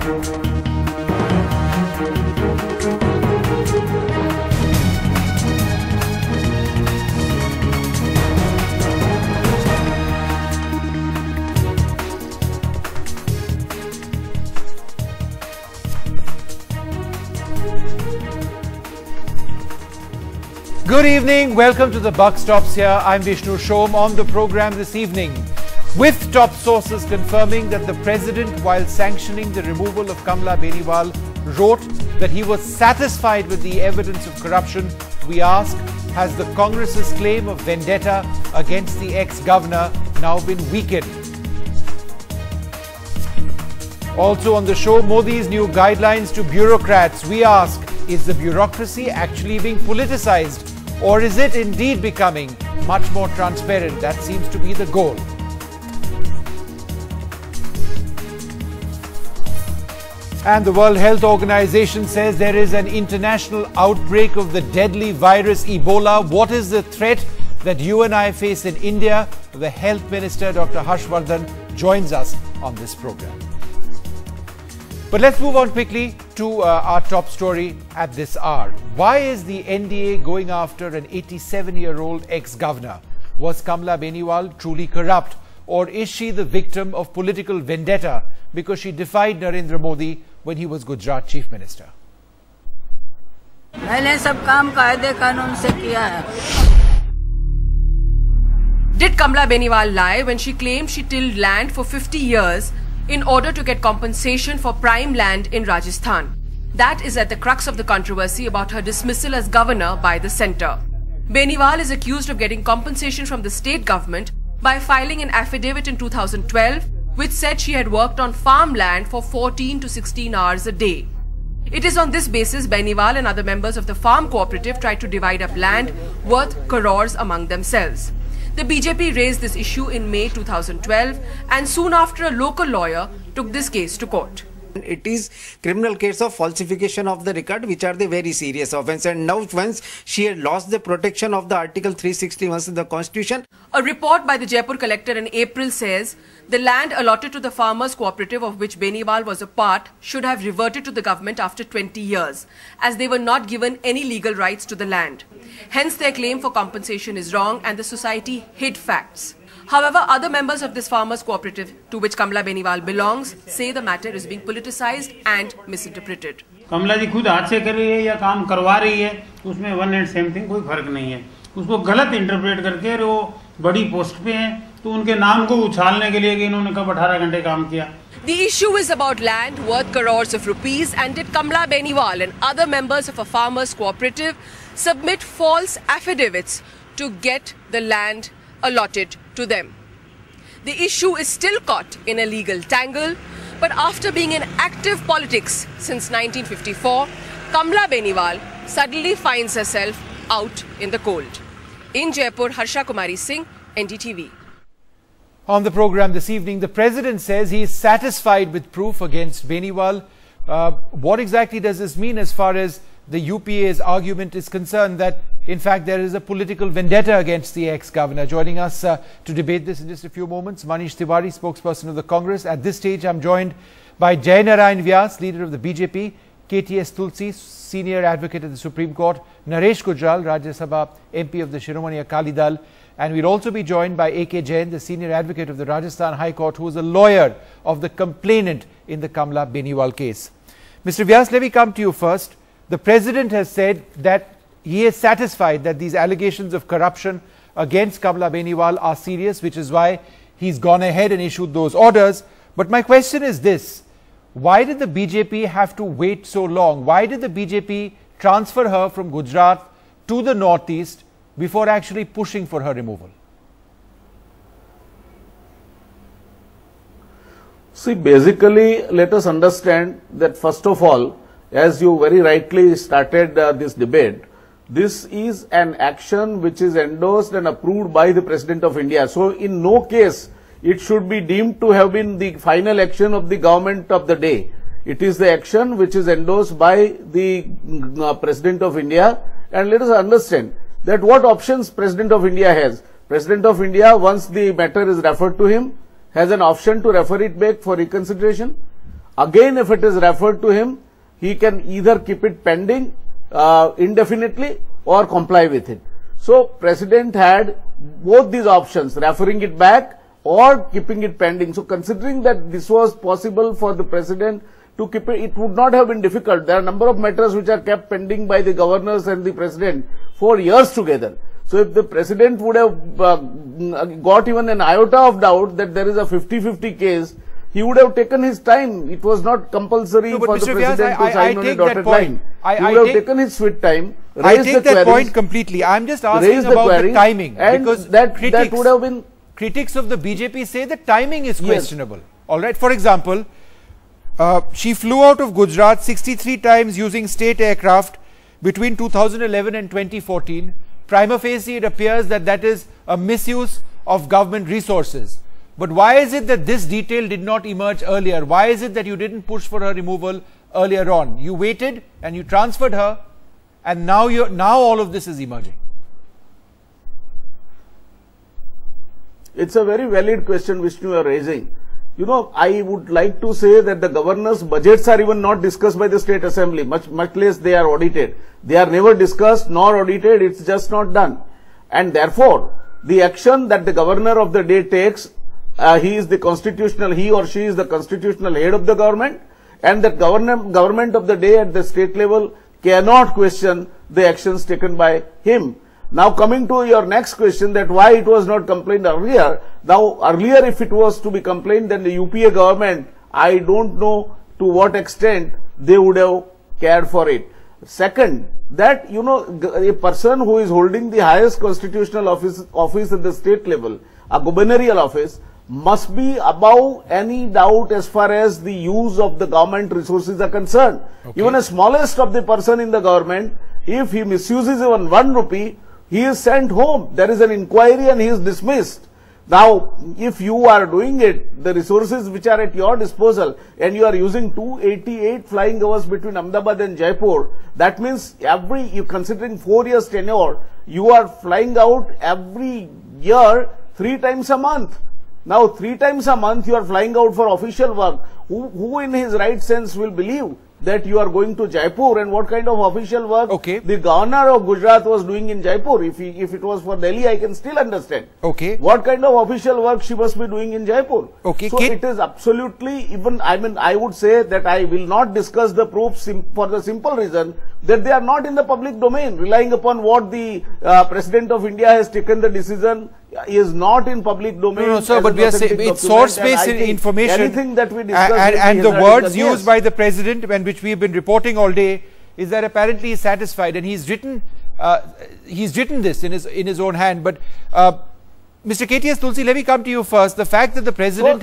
Good evening, welcome to the Buck Stops here. I'm Vishnu Shom. On the program this evening, with top sources confirming that the President, while sanctioning the removal of Kamla Beniwal, wrote that he was satisfied with the evidence of corruption, we ask, has the Congress's claim of vendetta against the ex-governor now been weakened? Also on the show, Modi's new guidelines to bureaucrats. We ask, is the bureaucracy actually being politicized? Or is it indeed becoming much more transparent? That seems to be the goal. And the World Health Organization says there is an international outbreak of the deadly virus Ebola. What is the threat that you and I face in India? The Health Minister, Dr. Harshvardhan, joins us on this program. But let's move on quickly to our top story at this hour. Why is the NDA going after an 87-year-old ex-governor? Was Kamla Beniwal truly corrupt? Or is she the victim of political vendetta because she defied Narendra Modi when he was Gujarat Chief Minister? Did Kamla Beniwal lie when she claimed she tilled land for 50 years in order to get compensation for prime land in Rajasthan? That is at the crux of the controversy about her dismissal as governor by the centre. Beniwal is accused of getting compensation from the state government by filing an affidavit in 2012 which said she had worked on farmland for 14 to 16 hours a day. It is on this basis Beniwal and other members of the farm cooperative tried to divide up land worth crores among themselves. The BJP raised this issue in May 2012 and soon after a local lawyer took this case to court. It is criminal case of falsification of the record, which are the very serious offence. And now once she had lost the protection of the Article 361 in the Constitution. A report by the Jaipur collector in April says the land allotted to the farmers cooperative of which Beniwal was a part should have reverted to the government after 20 years as they were not given any legal rights to the land. Hence their claim for compensation is wrong and the society hid facts. However, other members of this farmers cooperative to which Kamla Beniwal belongs say the matter is being politicized and misinterpreted. कमला जी खुद हाथ से कर रही है या काम करवा रही है, उसमें वन एंड सेम थिंग, कोई फर्क नहीं है. उसको गलत इंटरप्रेट करके वो बड़ी पोस्ट पे हैं, तो उनके नाम को उछालने के लिए कि इन्होंने कब 18 घंटे काम किया. The issue is about land worth crores of rupees, and did Kamla Beniwal and other members of a farmers cooperative submit false affidavits to get the land allotted to them? The issue is still caught in a legal tangle, but after being in active politics since 1954, Kamla Beniwal suddenly finds herself out in the cold. In Jaipur, Harsha Kumari Singh, NDTV. On the program this evening, the President says he is satisfied with proof against Beniwal. What exactly does this mean as far as the UPA's argument is concerned that in fact there is a political vendetta against the ex-governor? Joining us to debate this in just a few moments, Manish Tiwari, spokesperson of the Congress. At this stage, I'm joined by Jai Narayan Vyas, leader of the BJP, KTS Tulsi, senior advocate at the Supreme Court, Naresh Gujral, Rajya Sabha MP of the Shiromani Akali Dal, and we'll also be joined by A.K. Jain, the senior advocate of the Rajasthan High Court, who is a lawyer of the complainant in the Kamla Beniwal case. Mr. Vyas, let me come to you first. The President has said that he is satisfied that these allegations of corruption against Kamla Beniwal are serious, which is why he's gone ahead and issued those orders. But my question is this: why did the BJP have to wait so long? Why did the BJP transfer her from Gujarat to the Northeast before actually pushing for her removal? See, basically, let us understand that first of all, as you very rightly started this debate, this is an action which is endorsed and approved by the President of India. So, in no case it should be deemed to have been the final action of the government of the day. It is the action which is endorsed by the President of India, and let us understand that what options President of India has. President of India, once the matter is referred to him, has an option to refer it back for reconsideration. Again, if it is referred to him, he can either keep it pending indefinitely or comply with it. So, President had both these options, referring it back or keeping it pending. So, considering that this was possible for the President to keep it, it would not have been difficult. There are a number of matters which are kept pending by the governors and the President for years together. So, if the President would have got even an iota of doubt that there is a 50-50 case, he would have taken his time. It was not compulsory for the President to sign on a dotted line. He would have taken his sweet time, I take that point completely. I'm just asking about the timing. Because that would have been... Critics of the BJP say the timing is questionable. Yes. All right. For example, she flew out of Gujarat 63 times using state aircraft between 2011 and 2014. Prima facie, it appears that that is a misuse of government resources. But why is it that this detail did not emerge earlier? Why is it that you didn't push for her removal earlier on? You waited and you transferred her, and now all of this is emerging. It's a very valid question which you are raising. You know, I would like to say that the governors' budgets are even not discussed by the State Assembly, much less they are audited. They are never discussed nor audited, it's just not done. And therefore, the action that the governor of the day takes, he or she is the constitutional head of the government, and the government of the day at the state level cannot question the actions taken by him. Now, coming to your next question, that why it was not complained earlier. Now, earlier if it was to be complained, then the UPA government, I don't know to what extent they would have cared for it. Second, that, you know, a person who is holding the highest constitutional office at the state level, a gubernatorial office, must be above any doubt as far as the use of the government resources are concerned. Okay. Even the smallest of the person in the government, if he misuses even 1 rupee, he is sent home. There is an inquiry and he is dismissed. Now, if you are doing it, the resources which are at your disposal, and you are using 288 flying hours between Ahmedabad and Jaipur, that means you considering 4 years tenure, you are flying out every year 3 times a month. Now, 3 times a month you are flying out for official work. Who in his right sense will believe that you are going to Jaipur, and what kind of official work the governor of Gujarat was doing in Jaipur? If it was for Delhi, I can still understand. Okay. What kind of official work she must be doing in Jaipur? Okay. So it is absolutely, even, I mean, I would say that I will not discuss the proofs for the simple reason that they are not in the public domain. Relying upon what the President of India has taken the decision is not in public domain. No, sir, but we are saying it's source-based information. Anything that we discuss and the words used by the President, and which we have been reporting all day, is that apparently he is satisfied, and he's written this in his own hand. But Mr. KTS Tulsi, let me come to you first. The fact that the President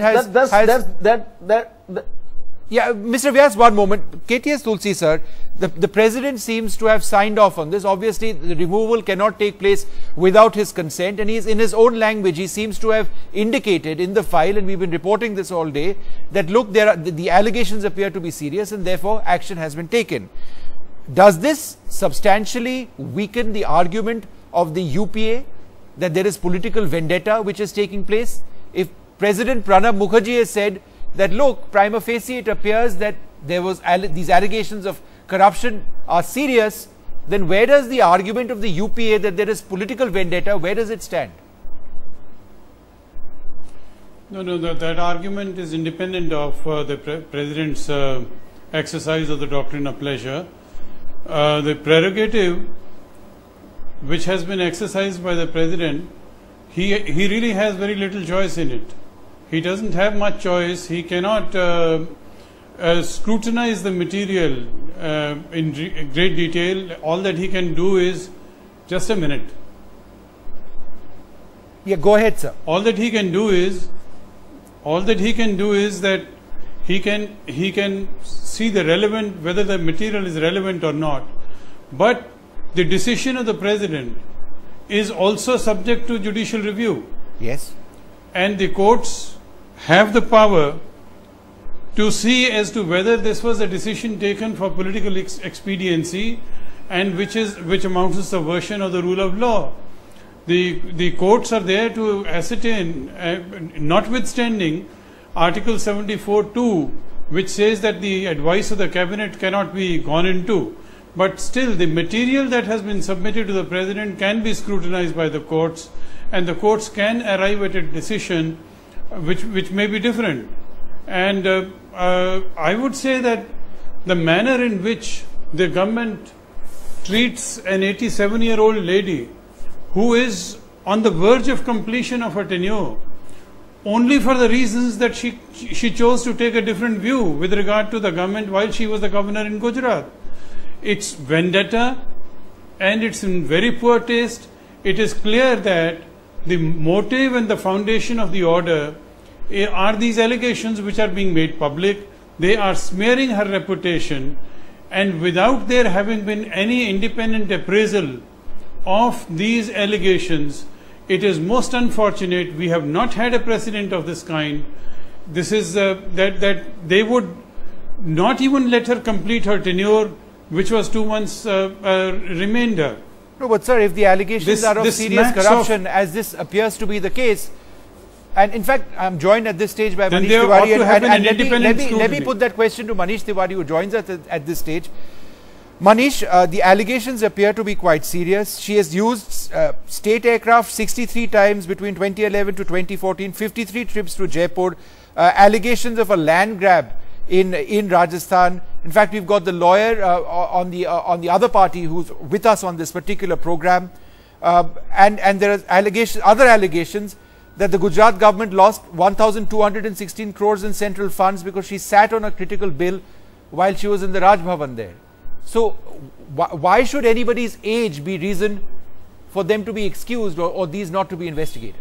yeah, Mr. Vyas, one moment. KTS Tulsi, sir, the President seems to have signed off on this. Obviously, the removal cannot take place without his consent, and he's in his own language. He seems to have indicated in the file, and we've been reporting this all day, that look, the allegations appear to be serious, and therefore action has been taken. Does this substantially weaken the argument of the UPA that there is political vendetta which is taking place? If President Pranab Mukherjee has said that, look, prima facie it appears that there was these allegations of corruption are serious, then where does the argument of the UPA that there is political vendetta, where does it stand? No, that argument is independent of the President's exercise of the doctrine of pleasure. The prerogative which has been exercised by the President, he really has very little choice in it. He doesn't have much choice. He cannot scrutinize the material in great detail. All that he can do is, just a minute. Yeah, go ahead, sir. All that he can do is that he can see the relevant, whether the material is relevant or not. But the decision of the President is also subject to judicial review. Yes. And the courts have the power to see as to whether this was a decision taken for political expediency, and which amounts to subversion of the rule of law. The courts are there to ascertain, notwithstanding Article 74(2) which says that the advice of the cabinet cannot be gone into. But still, the material that has been submitted to the President can be scrutinized by the courts, and the courts can arrive at a decision which may be different. And I would say that the manner in which the government treats an 87-year-old lady who is on the verge of completion of her tenure only for the reasons that she chose to take a different view with regard to the government while she was the governor in Gujarat. It's vendetta and it's in very poor taste. It is clear that the motive and the foundation of the order are these allegations which are being made public. They are smearing her reputation, and without there having been any independent appraisal of these allegations, it is most unfortunate. We have not had a precedent of this kind. This is that they would not even let her complete her tenure, which was 2 months remainder. No, but sir, if the allegations are of serious corruption, as this appears to be the case, and in fact, I'm joined at this stage by Manish Tiwari, and let me put that question to Manish Tiwari, who joins us at this stage. Manish, the allegations appear to be quite serious. She has used state aircraft 63 times between 2011 to 2014, 53 trips to Jaipur, allegations of a land grab in Rajasthan. In fact, we've got the lawyer on the other party who's with us on this particular program, and there are other allegations that the Gujarat government lost 1,216 crores in central funds because she sat on a critical bill while she was in the Raj Bhavan there. So why should anybody's age be reason for them to be excused or these not to be investigated?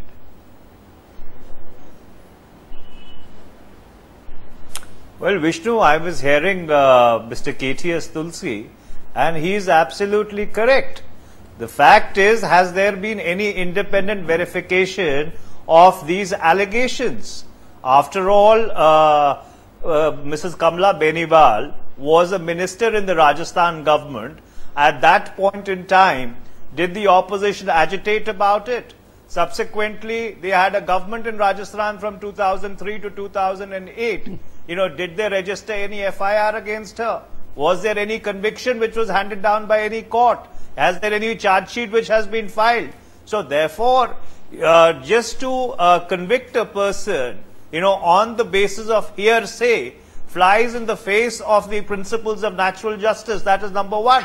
Well, Vishnu, I was hearing Mr. KTS Tulsi, and he is absolutely correct. The fact is, has there been any independent verification of these allegations? After all, Mrs. Kamla Beniwal was a minister in the Rajasthan government. At that point in time, did the opposition agitate about it? Subsequently, they had a government in Rajasthan from 2003 to 2008. Did they register any FIR against her? Was there any conviction which was handed down by any court? Has there any charge sheet which has been filed? So therefore, just to convict a person, on the basis of hearsay, flies in the face of the principles of natural justice. That is number one.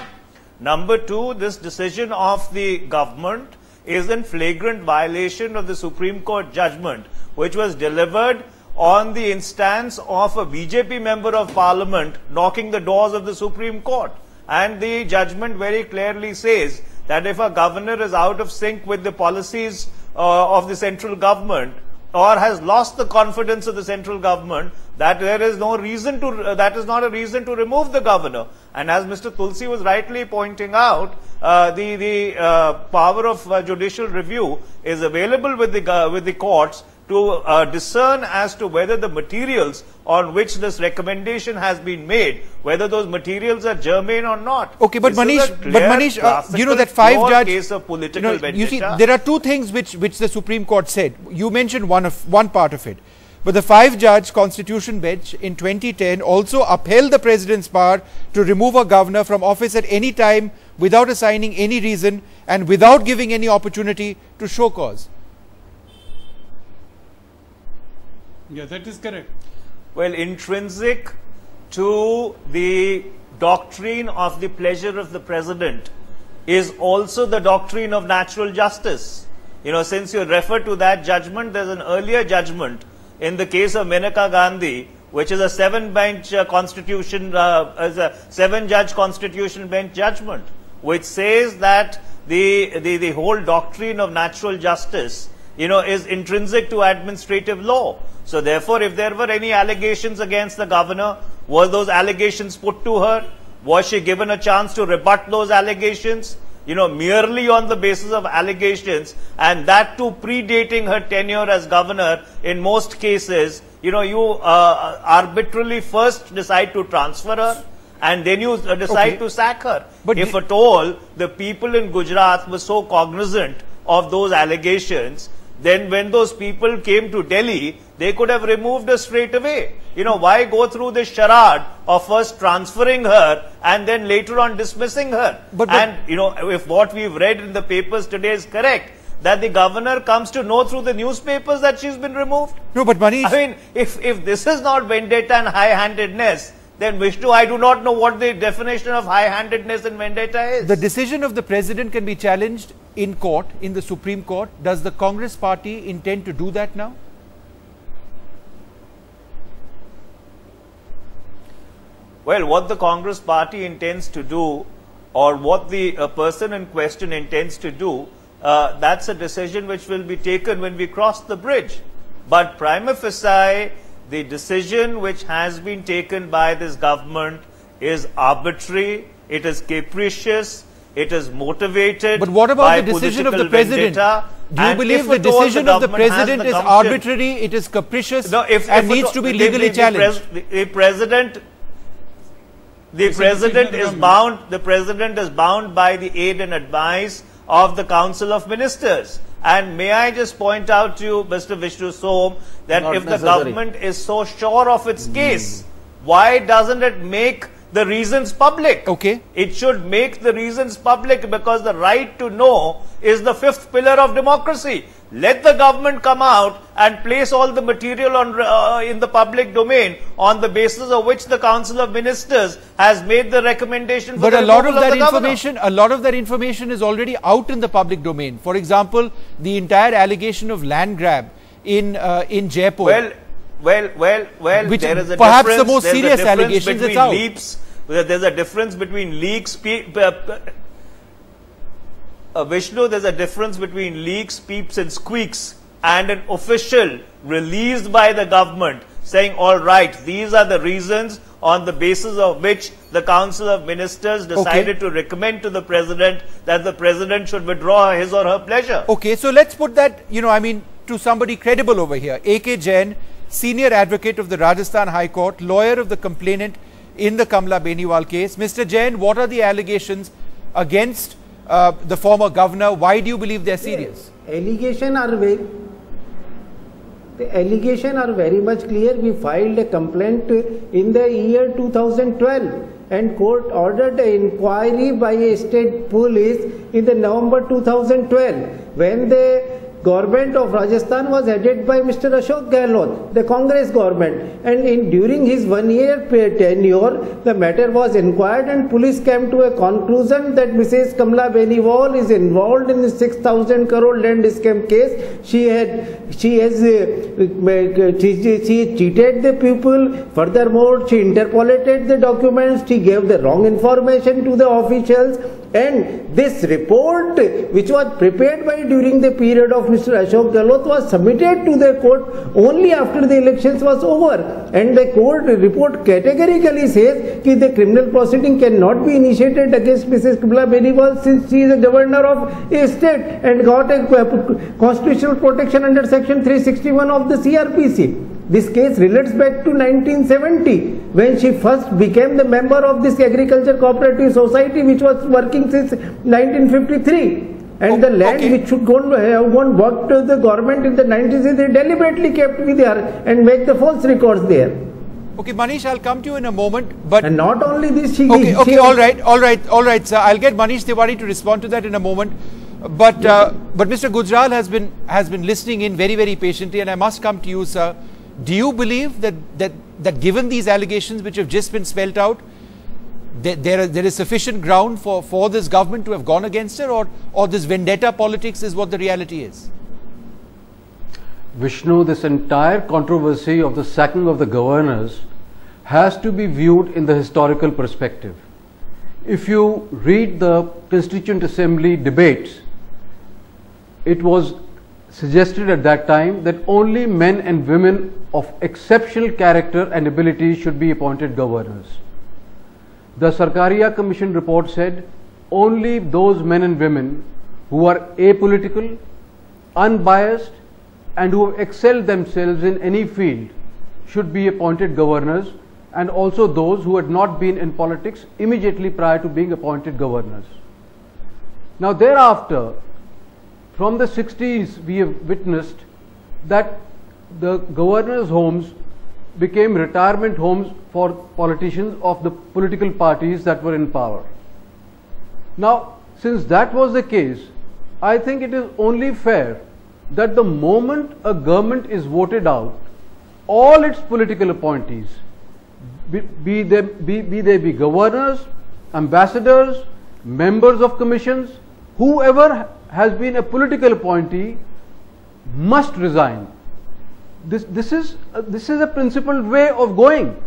Number two, this decision of the government is in flagrant violation of the Supreme Court judgment, which was delivered on the instance of a BJP member of parliament knocking the doors of the Supreme Court. And the judgment very clearly says that if a governor is out of sync with the policies of the central government, or has lost the confidence of the central government, that there is no reason to, that is not a reason to remove the governor. And as Mr. Tulsi was rightly pointing out, the power of judicial review is available with the courts to discern as to whether the materials on which this recommendation has been made, whether those materials are germane or not. Okay, but Manish, that five-judge case of political vendetta. You see, there are two things which the Supreme Court said. You mentioned one part of it. But the five-judge Constitution bench in 2010 also upheld the President's power to remove a governor from office at any time without assigning any reason and without giving any opportunity to show cause. Yeah, that is correct. Well, intrinsic to the doctrine of the pleasure of the President is also the doctrine of natural justice. Since you refer to that judgment, there's an earlier judgment in the case of Maneka Gandhi, which is a seven-judge constitution bench judgment, which says that the whole doctrine of natural justice, is intrinsic to administrative law. So therefore, if there were any allegations against the governor, were those allegations put to her? Was she given a chance to rebut those allegations? Merely on the basis of allegations, and that too predating her tenure as governor in most cases, you arbitrarily first decide to transfer her and then you decide to sack her. But if at all the people in Gujarat were so cognizant of those allegations, then when those people came to Delhi, They could have removed her straight away. You know, why go through this charade of first transferring her and then later on dismissing her? And, you know, if what we've read in the papers today is correct, that the governor comes to know through the newspapers that she's been removed. No, but Manish, I mean, if this is not vendetta and high-handedness, then Vishnu, I do not know what the definition of high-handedness and vendetta is. The decision of the president can be challenged in court, in the Supreme Court. Does the Congress party intend to do that now? Well, what the Congress party intends to do, or what the person in question intends to do, that's a decision which will be taken when we cross the bridge. But prima facie, the decision which has been taken by this government is arbitrary, it is capricious, it is motivated. But what about the decision of the president? Do you believe the decision of the president is arbitrary, it is capricious, and needs to be legally challenged? The president is bound by the aid and advice of the Council of Ministers. And may I just point out to you, Mr. Vishnu Som, that if the government is so sure of its case, why doesn't it make the reasons public? Okay. It should make the reasons public, because the right to know is the fifth pillar of democracy. Let the government come out and place all the material on in the public domain, on the basis of which the Council of Ministers has made the recommendation. But a lot of that information is already out in the public domain. For example, the entire allegation of land grab in Jaipur. Well, which there is a perhaps difference. the most serious allegations it's out. There's a difference between leaks. Vishnu, there's a difference between leaks, peeps and squeaks, and an official released by the government saying, all right, these are the reasons on the basis of which the Council of Ministers decided to recommend to the President that the President should withdraw his or her pleasure. Okay, so let's put that, to somebody credible over here. A.K. Jain, senior advocate of the Rajasthan High Court, lawyer of the complainant in the Kamla Beniwal case. Mr. Jain, what are the allegations against the former governor? Why do you believe they're serious? The allegations are very much clear. We filed a complaint in the year 2012 and court ordered an inquiry by a state police in the November 2012 when the government of Rajasthan was headed by Mr. Ashok Gehlot, the Congress government, and during his 1 year tenure, the matter was inquired and police came to a conclusion that Mrs. Kamla Beniwal is involved in the 6,000 crore land scam case. She has cheated the people. Furthermore, she interpolated the documents. She gave the wrong information to the officials. And this report, which was prepared by during the period of Mr. Ashok Gehlot, was submitted to the court only after the elections was over. And the court report categorically says that the criminal proceeding cannot be initiated against Mrs. Kamla Beniwal since she is a governor of a state and got a constitutional protection under section 361 of the CRPC. This case relates back to 1970 when she first became the member of this agriculture cooperative society which was working since 1953. And the land which should have gone back to the government in the 90s, they deliberately kept with her and make the false records there. Okay, Manish, I'll come to you in a moment. But and not only this, all right, sir. I'll get Manish Tiwari to respond to that in a moment. But Mr. Gujral has been listening in very, very patiently, and I must come to you, sir. Do you believe that given these allegations which have just been spelled out, there is sufficient ground for this government to have gone against her, or this vendetta politics is what the reality is? Vishnu, this entire controversy of the sacking of the governors has to be viewed in the historical perspective. If you read the Constituent Assembly debates, it was suggested at that time that only men and women of exceptional character and ability should be appointed governors. The Sarkaria Commission report said only those men and women who are apolitical, unbiased, and who have excelled themselves in any field should be appointed governors, and also those who had not been in politics immediately prior to being appointed governors. Now thereafter, from the 60s, we have witnessed that the governor's homes became retirement homes for politicians of the political parties that were in power. Now, since that was the case, I think it is only fair that the moment a government is voted out, all its political appointees, be they governors, ambassadors, members of commissions, whoever has been a political appointee must resign. This is a principled way of going.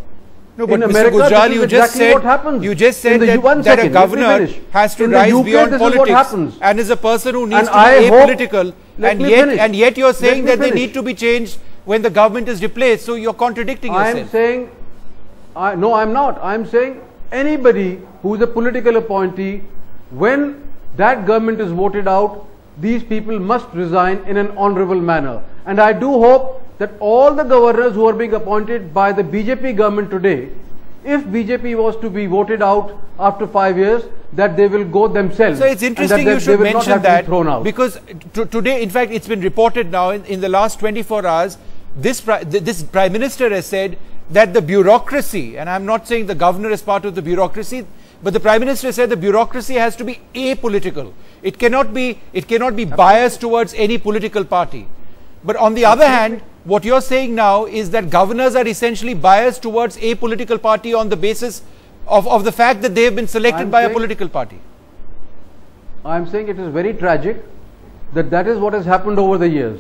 No, but in Mr. America, Gujral, this you is just exactly said, what happens. you just said that, second, a governor has to rise UK, beyond this is what politics happens. and is a person who needs And to I be hope- apolitical, let and me yet finish. and yet you're saying Let me that they finish. need to be changed when the government is replaced. So you're contradicting I yourself. am saying, no, I'm not. I'm saying anybody who is a political appointee, when that government is voted out, these people must resign in an honorable manner. And I do hope that all the governors who are being appointed by the BJP government today, if BJP was to be voted out after 5 years, that they will go themselves. So it's interesting you should mention that, because today, in fact, it's been reported now in the last 24 hours, this Prime Minister has said that the bureaucracy, and I'm not saying the governor is part of the bureaucracy, but the Prime Minister said the bureaucracy has to be apolitical. It cannot be biased towards any political party. But on the other hand, what you're saying now is that governors are essentially biased towards a political party on the basis of the fact that they have been selected by a political party. I'm saying it is very tragic that is what has happened over the years.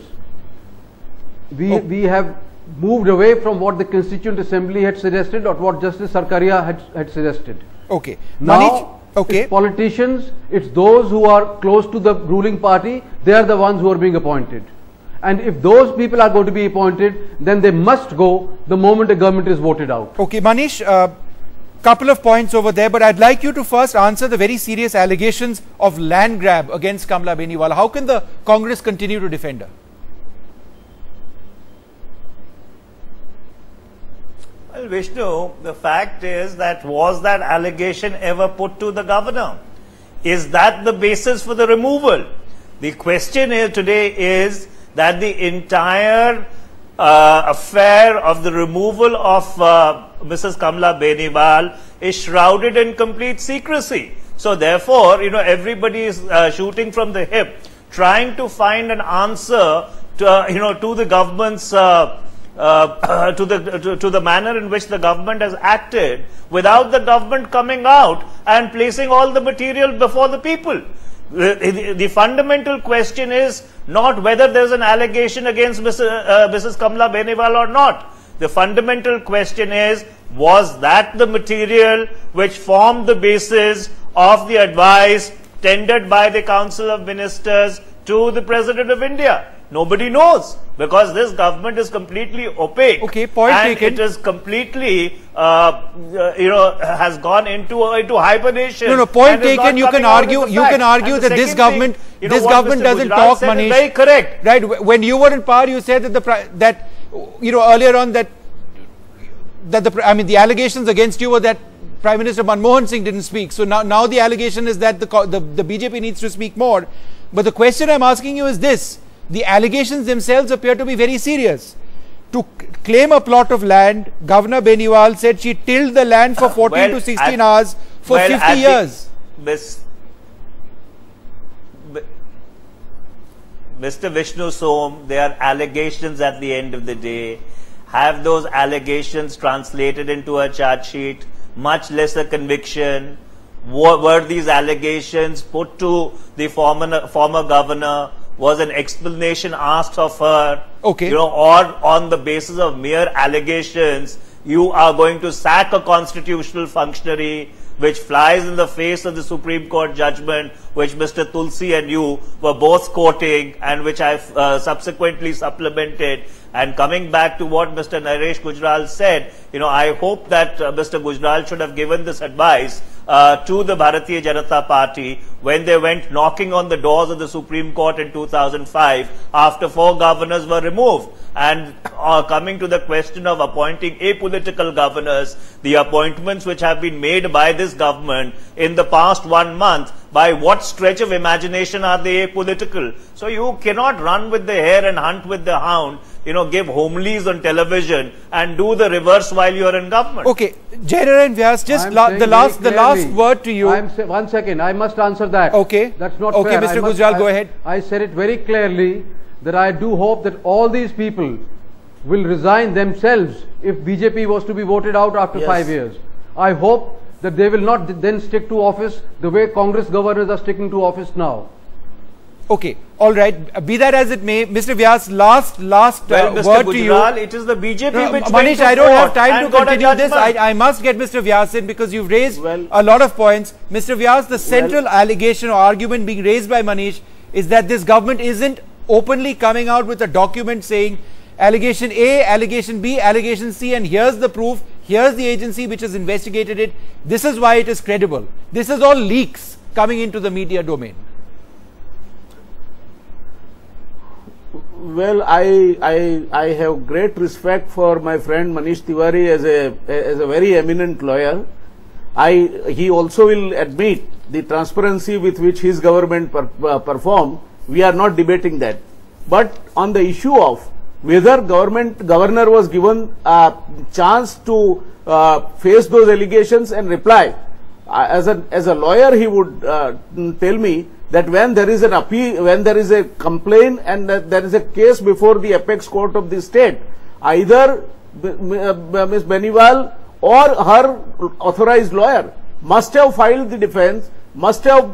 We have moved away from what the Constituent Assembly had suggested or what Justice Sarkaria had suggested. Okay. Now, it's politicians, it's those who are close to the ruling party, they are the ones who are being appointed. And if those people are going to be appointed, then they must go the moment a government is voted out. Okay, Manish, couple of points over there, but I'd like you to first answer the very serious allegations of land grab against Kamla Beniwal. How can the Congress continue to defend her? Well, Vishnu, the fact is that was that allegation ever put to the governor? Is that the basis for the removal? The question here today is that the entire affair of the removal of Mrs. Kamla Beniwal is shrouded in complete secrecy. So therefore, everybody is shooting from the hip, trying to find an answer to, to the government's to the manner in which the government has acted, without the government coming out and placing all the material before the people. The fundamental question is not whether there is an allegation against Mrs. Kamla Beniwal or not. The fundamental question is, was that the material which formed the basis of the advice tendered by the Council of Ministers to the President of India? Nobody knows, because this government is completely opaque. Okay, point and taken. It is completely, has gone into hibernation. No, point taken. You can argue that this government doesn't talk, Manish. Very correct. Right. When you were in power, you said that earlier on that the allegations against you were that Prime Minister Manmohan Singh didn't speak. So now the allegation is that the BJP needs to speak more. But the question I'm asking you is this. The allegations themselves appear to be very serious. To claim a plot of land, Governor Beniwal said she tilled the land for 14 to 16 hours for 50 years. Mr. Vishnu Som, they are allegations at the end of the day. Have those allegations translated into a charge sheet, much less a conviction? Were these allegations put to the former governor? Was an explanation asked of her? Okay. Or on the basis of mere allegations, you are going to sack a constitutional functionary, which flies in the face of the Supreme Court judgment, which Mr. Tulsi and you were both quoting, and which I subsequently supplemented. And coming back to what Mr. Naresh Gujral said, I hope that Mr. Gujral should have given this advice to the Bharatiya Janata Party when they went knocking on the doors of the Supreme Court in 2005 after 4 governors were removed. And coming to the question of appointing apolitical governors, the appointments which have been made by this government in the past 1 month, by what stretch of imagination are they apolitical? So you cannot run with the hare and hunt with the hound. give homilies on television and do the reverse while you are in government. Okay, Jainar Vyas, just the last word to you. 1 second, I must answer that. Okay. That's not okay, fair. Mr. Gujral, go ahead. I said it very clearly that I do hope that all these people will resign themselves if BJP was to be voted out after 5 years. I hope that they will not then stick to office the way Congress governors are sticking to office now. Okay, all right. Be that as it may, Mr. Vyas, last Mr. word Gujral, to you. It is the BJP which Manish, went to I don't have court time to and got a continue this. judgment. I must get Mr. Vyas in because you've raised a lot of points. Mr. Vyas, the central allegation or argument being raised by Manish is that this government isn't openly coming out with a document saying allegation A, allegation B, allegation C, and here's the proof, here's the agency which has investigated it. This is why it is credible. This is all leaks coming into the media domain. Well, I have great respect for my friend Manish Tiwari as a very eminent lawyer. He also will admit the transparency with which his government performed. We are not debating that. But on the issue of whether governor was given a chance to face those allegations and reply, as a lawyer, he would tell me that when there is an appeal, when there is a complaint and there is a case before the apex court of the state, either Ms. Beniwal or her authorized lawyer must have filed the defense, must have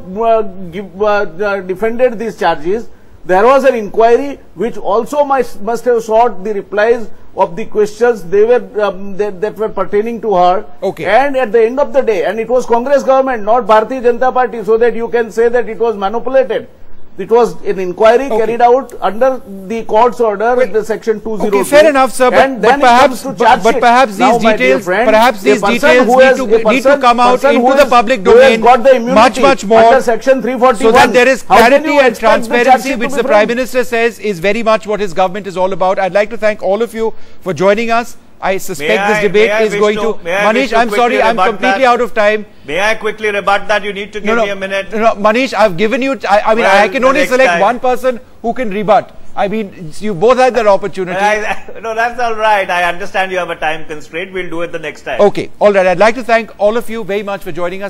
defended these charges. There was an inquiry which also must have sought the replies of the questions that were pertaining to her. Okay. And at the end of the day, and it was Congress government, not Bharatiya Janata Party, so that you can say that it was manipulated. It was an inquiry carried out under the court's order, the section 202. Okay, fair enough, sir. But perhaps these details need to come out into the public domain much more, section 341, so that there is clarity and transparency, which the Prime Minister says is very much what his government is all about. I'd like to thank all of you for joining us. I suspect this debate is going to... Manish, I'm sorry, I'm completely out of time. May I quickly rebut that? You need to give me a minute. No, Manish, I've given you... I can only select one person who can rebut. I mean, you both had that opportunity. No, that's all right. I understand you have a time constraint. We'll do it the next time. Okay, all right. I'd like to thank all of you very much for joining us.